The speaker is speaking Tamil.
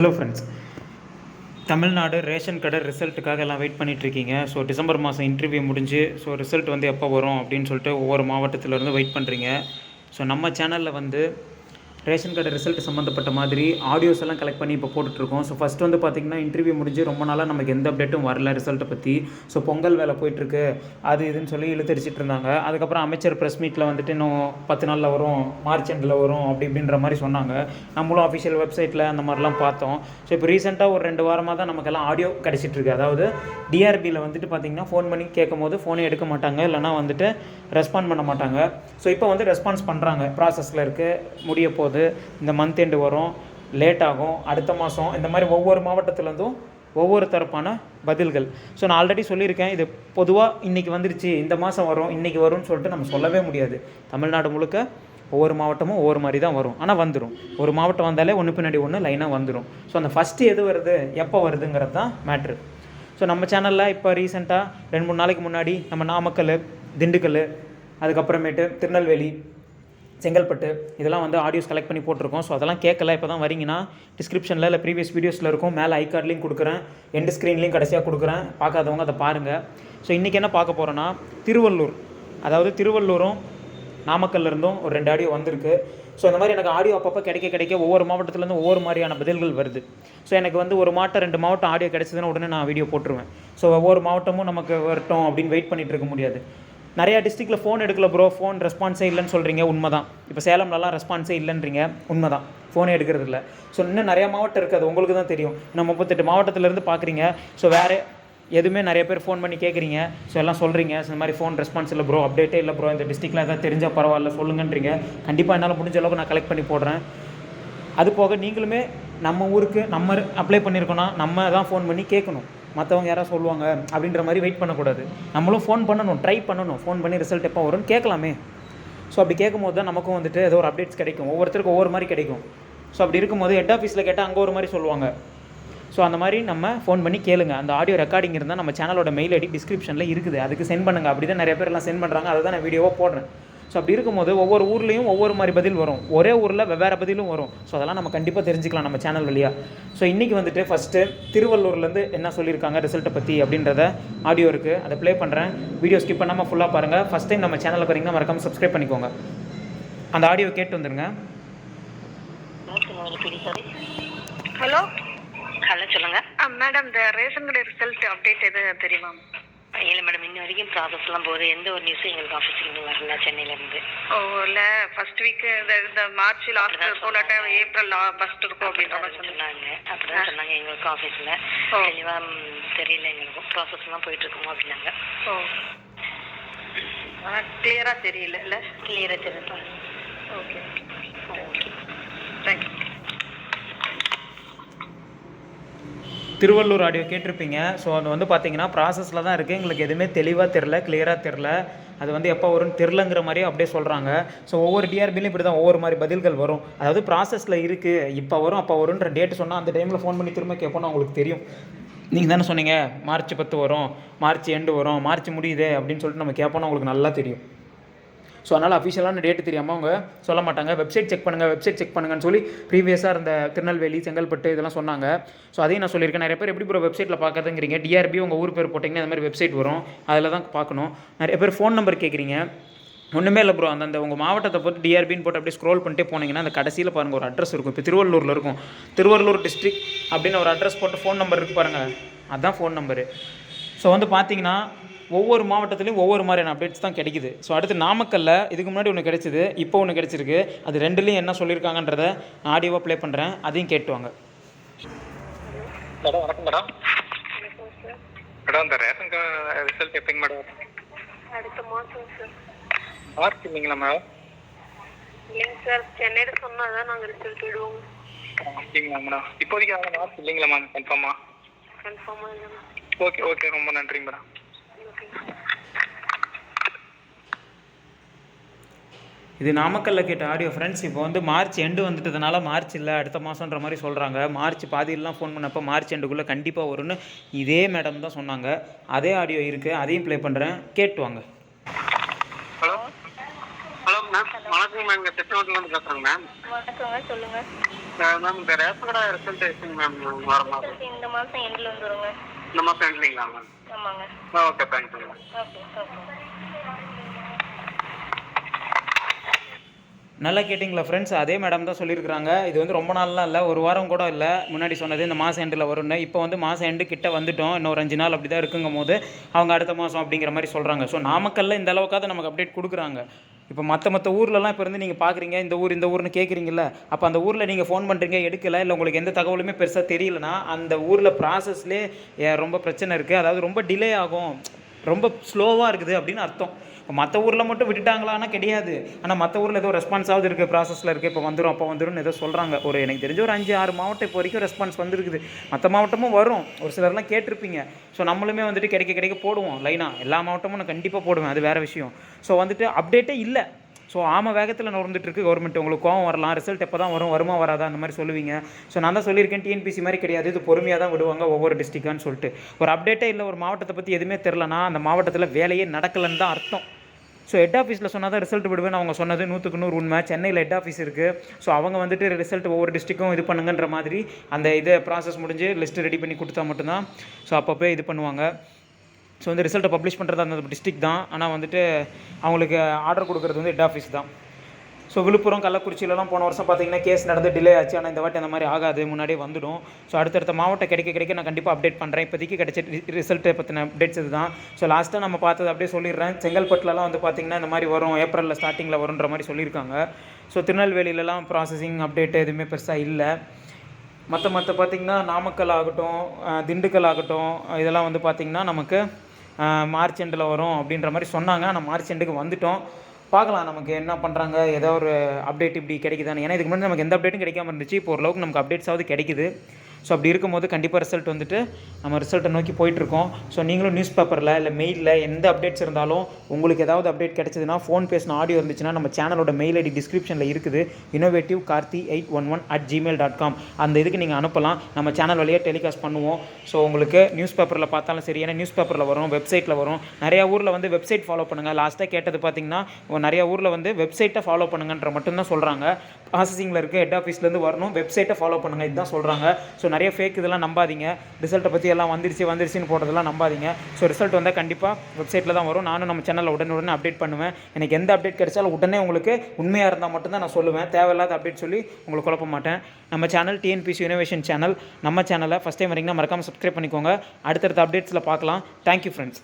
ஹலோ ஃப்ரெண்ட்ஸ், தமிழ்நாடு ரேஷன் கடை ரிசல்ட்டுக்காக எல்லாம் வெயிட் பண்ணிகிட்ருக்கீங்க. ஸோ டிசம்பர் மாதம் இன்டர்வியூ முடிஞ்சு ரிசல்ட் வந்து எப்போ வரும் அப்படின்னு சொல்லிட்டு ஒவ்வொரு மாவட்டத்திலேருந்து வெயிட் பண்ணுறீங்க. ஸோ நம்ம சேனலில் வந்து ரேஷன் கார்டு ரிசல்ட் சம்மந்தப்பட்ட மாதிரி ஆடியோஸ் எல்லாம் கலெக்ட் பண்ணி இப்போ போட்டுட்ருக்கோம். ஸோ ஃபஸ்ட்டு வந்து பார்த்திங்கன்னா இன்டர்வியூ முடிஞ்சு ரொம்ப நாளாக நமக்கு எந்த அப்டேட்டும் வரல ரிசல்ட்டை பற்றி. ஸோ பொங்கல் வேலை போயிட்டுருக்கு, அது இதுன்னு சொல்லி இழுத்தடிச்சிட்டு இருந்தாங்க. அதுக்கப்புறம் அமைச்சர் ப்ரெஸ் மீட்டில் வந்துட்டு இன்னும் 10 நாளில் வரும், மார்ச் எண்டில் வரும் அப்படின்ற மாதிரி சொன்னாங்க. நம்மளும் அஃபிஷியல் வெப்சைட்டில் அந்த மாதிரிலாம் பார்த்தோம். ஸோ இப்போ ரீசெண்டாக ஒரு 2 வாரமாக தான் நமக்கெல்லாம் ஆடியோ கிடச்சிட்ருக்கு. அதாவது டிஆர்பியில் வந்துட்டு பார்த்திங்கன்னா ஃபோன் பண்ணி கேட்கும் போது ஃபோனே எடுக்க மாட்டாங்க, இல்லைனா வந்துட்டு ரெஸ்பாண்ட் பண்ண மாட்டாங்க. ஸோ இப்போ வந்து ரெஸ்பான்ஸ் பண்ணுறாங்க, ப்ராசஸில் இருக்குது, முடிய போகுது, இந்த மந்த் எண்டு வரும், லேட் ஆகும், அடுத்த மாதம், இந்த மாதிரி ஒவ்வொரு மாவட்டத்துலேருந்தும் ஒவ்வொரு தரப்பான பதில்கள். ஸோ நான் ஆல்ரெடி சொல்லியிருக்கேன், இது பொதுவாக இன்றைக்கி வந்துருச்சு, இந்த மாதம் வரும், இன்றைக்கி வரும்னு சொல்லிட்டு நம்ம சொல்லவே முடியாது. தமிழ்நாடு முழுக்க ஒவ்வொரு மாவட்டமும் ஒவ்வொரு மாதிரி தான் வரும். ஆனால் வந்துடும், ஒரு மாவட்டம் வந்தாலே ஒன்று பின்னாடி ஒன்று லைனாக வந்துடும். ஸோ அந்த ஃபஸ்ட்டு எது வருது, எப்போ வருதுங்கிறது தான் மேட்ரு. ஸோ நம்ம சேனலில் இப்போ ரீசெண்டாக 2-3 நாளைக்கு முன்னாடி நம்ம நாமக்கல், திண்டுக்கல், அதுக்கப்புறமேட்டு திருநெல்வேலி, செங்கல்பட்டு, இதெல்லாம் வந்து ஆடியோஸ் கலெக்ட் பண்ணி போட்டிருக்கோம். ஸோ அதெல்லாம் கேட்கல, இப்போ தான் வரீங்கன்னா டிஸ்கிரிப்ஷனில் இல்லை ப்ரீவியஸ் வீடியோஸில் இருக்கும், மேலே ஐகார்ட்லேயும் கொடுக்குறேன், எண்டு ஸ்க்ரீன்லேயும் கடைசியாக கொடுக்குறேன், பார்க்காதவங்க அதை பாருங்கள். ஸோ இன்றைக்கி என்ன பார்க்க போகிறோன்னா, திருவள்ளூர், அதாவது திருவள்ளூரும் நாமக்கல்ல இருந்தும் ஒரு 2 ஆடியோ வந்திருக்கு. ஸோ இந்த மாதிரி எனக்கு ஆடியோ அப்பப்போ கிடைக்க ஒவ்வொரு மாவட்டத்துலேருந்து ஒவ்வொரு மாதிரியான பதில்கள் வருது. ஸோ எனக்கு வந்து ஒரு மாவட்டம் 2 மாவட்டம் ஆடியோ கிடச்சதுன்னா உடனே நான் வீடியோ போட்டுருவேன். ஸோ ஒவ்வொரு மாவட்டமும் நமக்கு வரட்டும் அப்படின்னு வெயிட் பண்ணிகிட்டு இருக்க முடியாது. நிறையா டிஸ்ட்ரிக்டில் ஃபோன் எடுக்கல ப்ரோ, ஃபோன் ரெஸ்பான்ஸே இல்லைன்னு சொல்கிறீங்க, உண்மை தான். இப்போ சேலம்லலாம் ரெஸ்பான்ஸே இல்லைன்றீங்க, உண்மை தான், ஃபோனே எடுக்கிறது இல்லை. ஸோ இன்னும் நிறையா மாவட்டம் இருக்குது, அது உங்களுக்கு தான் தெரியும். இன்னும் 38 மாவட்டத்திலேருந்து பார்க்குறீங்க. ஸோ வேறு எதுவுமே நிறைய பேர் ஃபோன் பண்ணி கேட்குறீங்க. ஸோ எல்லாம் சொல்கிறீங்க, ஸோ இந்த மாதிரி ஃபோன் ரெஸ்பான்ஸ் இல்லை ப்ரோ, அப்டேட்டே இல்லை ப்ரோ, இந்த டிஸ்ட்ரிக்டில் எதாவது தெரிஞ்சால் பரவாயில்ல சொல்லுங்கன்றீங்க. கண்டிப்பாக என்னால் முடிஞ்ச அளவுக்கு நான் கலெக்ட் பண்ணி போடுறேன். அது போக நீங்களுமே நம்ம ஊருக்கு நம்ம அப்ளை பண்ணியிருக்கோன்னா நம்ம தான் ஃபோன் பண்ணி கேட்கணும், மற்றவங்க யாராவது சொல்லுவாங்க அப்படின்ற மாதிரி வெயிட் பண்ணக்கூடாது. நம்மளும் ஃபோன் பண்ணணும், ட்ரை பண்ணணும், ஃபோன் பண்ணி ரிசல்ட் எப்போ வரும்னு கேட்கலாமே. ஸோ அப்படி கேட்கும்போது தான் நமக்கும் வந்துட்டு ஏதோ ஒரு அப்டேட்ஸ் கிடைக்கும், ஒவ்வொருத்தருக்கும் ஒவ்வொரு மாதிரி கிடைக்கும். ஸோ அப்படி இருக்கும்போது ஹெட் ஆஃபீஸில் கேட்டால் அங்கே ஒரு மாதிரி சொல்லுவாங்க. ஸோ அந்த மாதிரி நம்ம ஃபோன் பண்ணி கேளுங்க. அந்த ஆடியோ ரெக்கார்டிங் இருந்தால் நம்ம சேனலோட மெயில் ஐடி டிஸ்கிரிப்ஷனில் இருக்குது, அதுக்கு சென்ட் பண்ணுங்கள். அப்படி தான் நிறைய பேர் எல்லாம் சென்ட் பண்ணுறாங்க, அதை தான் நான் வீடியோவாக போடுறேன். ஸோ அப்படி இருக்கும்போது ஒவ்வொரு ஊர்லேயும் ஒவ்வொரு மாதிரி பதில் வரும், ஒரே ஊரில் வெவ்வேறு பதிலும் வரும். ஸோ அதெல்லாம் நம்ம கண்டிப்பாக தெரிஞ்சுக்கலாம் நம்ம சேனல் வழியாக. ஸோ இன்றைக்கி வந்துட்டு ஃபஸ்ட்டு திருவள்ளூர்லேருந்து என்ன சொல்லியிருக்காங்க ரிசல்ட்டை பற்றி அப்படின்றத ஆடியோ இருக்குது, அதை ப்ளே பண்ணுறேன். வீடியோ ஸ்கிப் பண்ணாமல் ஃபுல்லாக பாருங்கள். ஃபஸ்ட் டைம் நம்ம சேனலில் வரீங்கன்னா மறக்காமல் சப்ஸ்கிரைப் பண்ணிக்கோங்க. அந்த ஆடியோ கேட்டு வந்துடுங்க. ஹலோ ஹலோ சொல்லுங்கள் மேடம், இந்த ரேஷன் கடை ரிசல்ட் அப்டேட் எது தெரியுமா? இல்லை மேடம், இன்ன வரைக்கும் ப்ராசஸ்லாம் போகுது, எந்த ஒரு நியூஸும் எங்களுக்கு ஆஃபீஸுக்கு வரல சென்னையிலேருந்து. ஓ இல்லை, ஃபர்ஸ்ட் வீக் இந்த மார்ச் லாஸ்ட் போலாட்ட ஏப்ரல் ஃபர்ஸ்ட் இருக்கும் அப்படின்ற மாதிரி சொன்னாங்க. அப்படி தான் சொன்னாங்க எங்களுக்கு ஆஃபீஸில். தெளிவாக தெரியல, எங்களுக்கும் ப்ராசஸ்லாம் போயிட்டுருக்குமோ அப்படின்னாங்க. ஓ கிளியராக தெரியல இல்லை? கிளியராக தெரியல. Okay thank you. திருவள்ளூர் ஆடியோ கேட்டிருப்பீங்க. ஸோ அது வந்து பார்த்தீங்கன்னா ப்ராசஸில் தான் இருக்குது, எங்களுக்கு எதுவுமே தெளிவாக தெரில, கிளியராக தெரில, அது வந்து எப்போ வரும்னு தெரிலங்கிற மாதிரியே அப்படியே சொல்கிறாங்க. ஸோ ஒவ்வொரு டிஆர்பிலையும் இப்படி தான் ஒவ்வொரு மாதிரி பதில்கள் வரும். அதாவது ப்ராசஸில் இருக்குது, இப்போ வரும் அப்போ வரும்ன்ற டேட்டு சொன்னால் அந்த டைமில் ஃபோன் பண்ணி திரும்ப கேட்போன்னு அவங்களுக்கு தெரியும். நீங்கள் தானே சொன்னீங்க மார்ச் 10 வரும், மார்ச் எண்டு வரும், மார்ச் முடியுது அப்படின்னு சொல்லிட்டு நம்ம கேட்போன்னு அவங்களுக்கு நல்லா தெரியும். ஸோ அதனால் அஃபிஷியலான டேட்டு தெரியாமல் அவங்க சொல்ல மாட்டாங்க. வெப்சைட் செக் பண்ணுங்கன்னு சொல்லி ப்ரீவியஸாக இருந்த திருநெல்வேலி, செங்கல்பட்டு இதெல்லாம் சொன்னாங்க. ஸோ அதையும் நான் சொல்லியிருக்கேன். நிறைய பேர் எப்படி ப்ரோ வெப்சைட்டில் பார்க்குறதுங்கிறீங்க, டிஆர்பி உங்கள் ஊர் பேர் போட்டிங்கன்னா இந்த மாதிரி வெப்சைட் வரும், அதில் தான் பார்க்கணும். நிறைய பேர் ஃபோன் நம்பர் கேட்குறீங்க. ஒன்றுமே இல்லை ப்ரோ, அந்த உங்கள் மாவட்டத்தை போட்டு டிஆர்பின்னு போட்டு அப்படியே ஸ்க்ரோல் பண்ணிட்டே போனீங்கன்னா அந்த கடைசியில் பாருங்கள் ஒரு அட்ரஸ் இருக்கும். இப்போ திருவள்ளூரில் இருக்கும், திருவள்ளூர் டிஸ்ட்ரிக்ட் அப்படின்னு ஒரு அட்ரஸ் போட்டு ஃபோன் நம்பர் இருக்குது பாருங்கள், அதுதான் ஃபோன் நம்பரு. ஸோ வந்து பார்த்தீங்கன்னா ஒவ்வொரு மாவட்டத்துலேயும் ஒவ்வொரு மாதிரியான அப்டேட்ஸ் தான் கிடைக்குது. ஸோ அடுத்து நாமக்கல்ல இதுக்கு முன்னாடி ஒன்று கிடைச்சிது, இப்போ ஒன்று கிடைச்சிருக்கு. அது ரெண்டுலேயும் என்ன சொல்லியிருக்காங்கன்றத நான் ஆடியோவாக ப்ளே பண்ணுறேன், அதையும் கேட்டுவாங்க. மேடம் வணக்கம் மேடம். மேடம் இந்த ரேஷன் கார்டு ரிசல்ட் எப்போங்க மேடம்? அடுத்த மாதம் சார். மார்ச் இல்லைங்களா மேடம்? இல்லைங்க சார், சென்னையில் சொன்னால் தான் நாங்கள் ரிசல்ட் விடுவோம். அப்படிங்களா மேடம்? இப்போதைக்கு அவங்க மார்ச் இல்லைங்களா மேம்? கன்ஃபார்மாக இல்லை மேம். ஓகே ரொம்ப நன்றிங்க மேடம். இது நாமக்கல்ல கேட்ட ஆடியோ ஃப்ரெண்ட்ஸ். இப்போ வந்து மார்ச் எண்டு வந்துட்டதுனால மார்ச் இல்லை அடுத்த மாதன்ற மாதிரி சொல்கிறாங்க. மார்ச் பாதியிலாம் ஃபோன் பண்ணப்போ மார்ச் எண்டுக்குள்ளே கண்டிப்பாக வரும்னு இதே மேடம் தான் சொன்னாங்க. அதே ஆடியோ இருக்குது, அதையும் ப்ளே பண்ணுறேன், கேட்டுவாங்க. ஹலோ மேம், வணக்கம் மேம். இங்கே திருச்செங்கோட்டிலேருந்து பேசுகிறேங்க மேம். வணக்கங்க, சொல்லுங்கள். மேம் இந்த ரேஷன் கடை ரிசல்ட் இருக்குங்க மேம் வர மாதம். இந்த மாதம் எண்டில் வந்துருங்க. இந்த மாதம் எண்ட்லிங்களா மேம்? ஆமாங்க. Okay thank you ma'am. Okay okay. நல்லா கேட்டிங்களா ஃப்ரெண்ட்ஸ்? அதே மேடம் தான் சொல்லியிருக்கிறாங்க. இது வந்து ரொம்ப நாள்லாம் இல்லை, ஒரு வாரம் கூட இல்லை. முன்னாடி சொன்னது இந்த மாதம் எண்டில் வரும்னு. இப்போ வந்து மாதம் எண்டு கிட்ட வந்துட்டோம். இன்னொரு 5 நாள் அப்படி தான் இருக்குங்கும் போது அவங்க அடுத்த மாதம் அப்படிங்கிற மாதிரி சொல்கிறாங்க. ஸோ நாமக்கல்ல இந்த அளவுக்காவது நமக்கு அப்டேட் கொடுக்குறாங்க. இப்போ மற்ற ஊர்லலாம் இப்போ இருந்து நீங்கள் பார்க்குறீங்க, இந்த ஊர்னு கேட்குறீங்கல்ல, அப்போ அந்த ஊரில் நீங்கள் ஃபோன் பண்ணுறீங்க எடுக்கலை, இல்லை உங்களுக்கு எந்த தகவலுமே பெருசாக தெரியலனா அந்த ஊரில் ப்ராசஸ்லேயே ரொம்ப பிரச்சனை இருக்குது, அதாவது ரொம்ப டிலே ஆகும், ரொம்ப ஸ்லோவாக இருக்குது அப்படின்னு அர்த்தம். இப்போ மற்ற ஊரில் மட்டும் விட்டுட்டாங்களான்னா கிடையாது. ஆனால் மற்ற ஊரில் ஏதோ ரெஸ்பான்ஸாவது இருக்குது, ப்ராசஸில் இருக்குது, இப்போ வந்துடும் அப்போ வந்துடும் ஏதோ சொல்கிறாங்க. எனக்கு தெரிஞ்ச ஒரு 5-6 மாவட்டம் இப்போ வரைக்கும் ரெஸ்பான்ஸ் வந்துருக்குது. மற்ற மாவட்டமும் வரும், ஒரு சிலர்லாம் கேட்டிருப்பீங்க. ஸோ நம்மளுமே வந்துட்டு கிடைக்க போடுவோம் லைனாக. எல்லா மாவட்டமும் நான் கண்டிப்பாக போடுவேன், அது வேறு விஷயம். ஸோ வந்துட்டு அப்டேட்டே இல்லை. ஸோ வேகத்தில் நடந்துட்டுருக்கு கவர்மெண்ட். உங்களுக்கு கோவம் வரலாம், ரிசல்ட் எப்போ தான் வரும், வருமா வராதா அந்த மாதிரி சொல்லுவீங்க. ஸோ நான் தான் சொல்லியிருக்கேன், டிஎன்பிசி மாதிரி கிடையாது, இது பொறுமையாக தான் விடுவாங்க ஒவ்வொரு டிஸ்ட்ரிக்டான்னு சொல்லிட்டு. ஒரு அப்டேட்டே இல்லை, ஒரு மாவட்டத்தை பற்றி எதுவுமே தெரிலனா அந்த மாவட்டத்தில் வேலையே நடக்கலைன்னு தான் அர்த்தம். ஸோ ஹெட் ஆஃபீஸில் சொன்னால் தான் ரிசல்ட் விடுவேன்னு அவங்க சொன்னது 100க்கு 100 உண்மை. சென்னையில் ஹெட் ஆஃபீஸ் இருக்குது. ஸோ அவங்க வந்துட்டு ரிசல்ட் ஒவ்வொரு டிஸ்ட்ரிக்கும் இது பண்ணுங்கன்ற மாதிரி அந்த இதை ப்ராசஸ் முடிஞ்சு லிஸ்ட்டு ரெடி பண்ணி கொடுத்தா மட்டும்தான் ஸோ அப்பப்போ இது பண்ணுவாங்க. ஸோ வந்து ரிசல்ட்டை பப்ளிஷ் பண்ணுறது அந்த டிஸ்ட்ரிக் தான். ஆனால் வந்துட்டு அவங்களுக்கு ஆர்டர் கொடுக்குறது வந்து ஹெட் ஆஃபீஸ் தான். ஸோ விழுப்புரம், கள்ளக்குறிச்சியிலலாம் போன வருஷம் பார்த்தீங்கன்னா கேஸ் நடந்து டிலே ஆச்சு. ஆனால் இந்த வாட்டி அந்த மாதிரி ஆகாது, முன்னாடியே வந்துடும். ஸோ அடுத்தடுத்த மாவட்டம் கிடைக்க நான் கண்டிப்பாக அப்டேட் பண்ணுறேன். இப்போதைக்கு கிடைச்ச ரிசல்ட்டை பற்றின அப்டேட்ஸ் இது தான். ஸோ லாஸ்ட்டாக நம்ம பார்த்தது அப்படியே சொல்லிடுறேன். செங்கல்பட்டுலலாம் வந்து பார்த்திங்கன்னா இந்த மாதிரி வரும், ஏப்ரலில் ஸ்டார்டிங்கில் வரும்ன்ற மாதிரி சொல்லியிருக்காங்க. ஸோ திருநெல்வேலியிலலாம் ப்ராசஸிங் அப்டேட்டு எதுவுமே பெருசாக இல்லை. மற்ற பார்த்திங்கன்னா நாமக்கல் ஆகட்டும், திண்டுக்கல் ஆகட்டும், இதெல்லாம் வந்து பார்த்திங்கன்னா நமக்கு மார்ச் எண்டில் வரும் அப்படின்ற மாதிரி சொன்னாங்க. ஆனால் மார்ச் எண்டுக்கு வந்துட்டோம். பார்க்கலாம் நமக்கு என்ன பண்ணுறாங்க, ஏதோ ஒரு அப்டேட் இப்படி கிடைக்குதானே. ஏன்னா இதுக்கு முன்னாடி நமக்கு எந்த அப்டேட்டும் கிடைக்காம இருந்துச்சு. இப்போ ஓரளவுக்கு நமக்கு அப்டேட்ஸாவது கிடைக்குது. ஸோ அப்படி இருக்கும்போது கண்டிப்பாக ரிசல்ட் வந்துட்டு நம்ம ரிசல்ட்டை நோக்கி போயிட்டுருக்கோம். ஸோ நீங்களும் நியூஸ் பேப்பரில் இல்லை மெயிலில் எந்த அப்டேட்ஸ் இருந்தாலும் உங்களுக்கு ஏதாவது அப்டேட் கிடைச்சதுன்னா, ஃபோன் பேசின ஆடியோ இருந்துச்சுன்னா நம்ம சேனலோட மெயில் ஐடி டிஸ்கிரிப்ஷனில் இருக்குது, innovativkarthi811@gmail.com. அந்த இதுக்கு நீங்கள் அனுப்பலாம். நம்ம சேனல் வழியாக டெலிகாஸ்ட் பண்ணுவோம். ஸோ உங்களுக்கு நியூஸ் பேப்பரில் பார்த்தாலும் சரி, ஏன்னா நியூஸ் பேப்பரில் வரும், வெப்சைட்டில் வரும். நிறையா ஊரில் வந்து வெப்சைட் ஃபாலோ பண்ணுங்கள். லாஸ்ட்டாக கேட்டது பார்த்திங்கன்னா நிறையா ஊரில் வந்து வெப்சைட்டை ஃபாலோ பண்ணுங்கன்ற மட்டும்தான் சொல்கிறாங்க. ப்ராசஸிங்கில் இருக்குது, ஹெட் ஆஃபீஸ்லேருந்து வரணும், வெப்சைட்டை ஃபாலோ பண்ணுங்கள், இதுதான் சொல்கிறாங்க. ஸோ நிறைய ஃபேக் இதெல்லாம் நம்பாதீங்க. ரிசல்ட்டை பற்றி எல்லாம் வந்துருச்சுன்னு போட்டதெல்லாம் நம்பாதீங்க. ஸோ ரிசல்ட் வந்தால் கண்டிப்பாக வெப்சைட்டில் தான் வரும். நானும் நம்ம சேனலில் உடனே அப்டேட் பண்ணுவேன். எனக்கு எந்த அப்டேட் கிடைச்சாலும் உடனே உங்களுக்கு உண்மையாக இருந்தால் மட்டும்தான் நான் சொல்லுவேன். தேவையில்லாத அப்டேட் சொல்லி உங்களுக்கு குழப்ப மாட்டேன். நம்ம சேனல் டிஎன்பிசி இனோவேஷன் சேனல். நம்ம சேனலை ஃபஸ்ட் டைம் வரீங்கன்னா மறக்காமல் சப்ஸ்கிரைப் பண்ணிக்கோங்க. அடுத்தடுத்த அப்டேட்ஸில் பார்க்கலாம். Thank you friends.